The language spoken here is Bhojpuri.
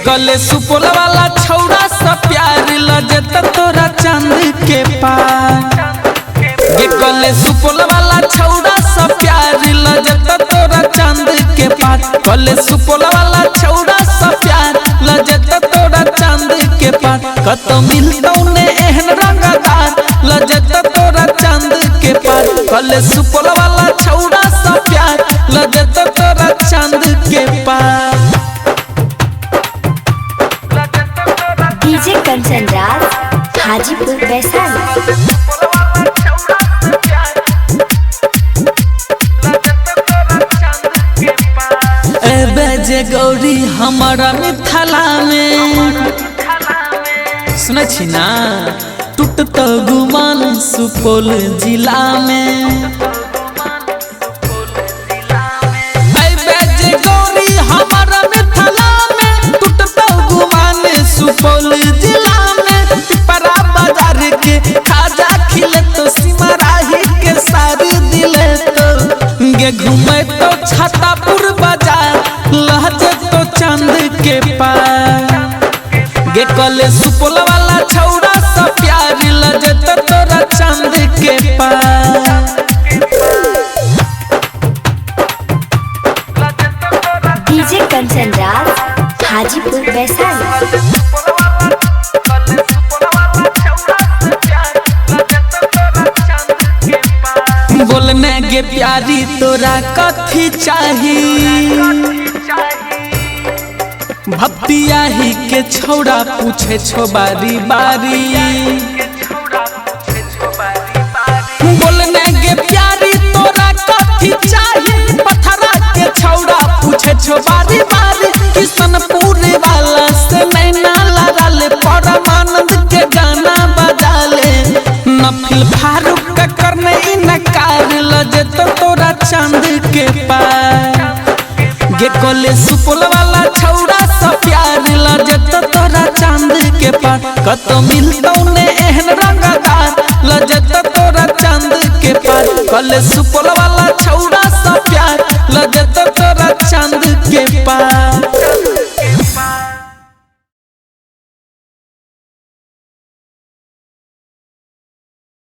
कले सुपोल वाला छौड़ा सा प्यार लजत तोरा चांद के पार। गे कले सुपोल वाला छौड़ा सा प्यार लजत तोरा चांद के पार। कले सुपोल वाला छौड़ा सा प्यार लजत तोरा चांद के पार। कत मिलतौ ने एहन रंगदार लजत तोरा चांद के पार। कले सुपोल वाला छौड़ा सा प्यार लजत तोरा चांद के पार। डीजे कंचन राज हाजीपुर वैशाली। बेजे गौरी हमारा मिथिला में सुन छी ना टूटत गुमान सुपौल जिला में। बेजे गौरी हमारा मिथिला में टूटत गुमान सुपौल जिला में। पिपरा बाजार के खाजा खिले तो सिमराही के सारी दिले तो गे घूमे तो छातापुर बाजार लहजे तो चांद के पार। गे कले सुपोल वाला छौड़ा सा प्यार लजत तोरा चांद के पार। डीजे कंचन राज हाजीपुर वैशाली। बोलने गे प्यारी तोरा कथी चाही। भक्तिया ही के छौड़ा पूछे छो बारी बारी। बोलने गे प्यारी तोरा कथी चाही। पथरा के छौड़ा पूछे छो बारी बारी। किशनपुर वाला से नैना लड़ाले परमानंद के गाना बजाले। नफिल फारूक का करने इनकार लजत तोरा चांद के पार। गे कले सुपोल वाला छौड़ा सा प्यार लजत तोरा चांद के पार। कत मिलतौ ने एहन रंगदार लजत तोरा चांद के पार। कले सुपोल वाला छौड़ा सा प्यार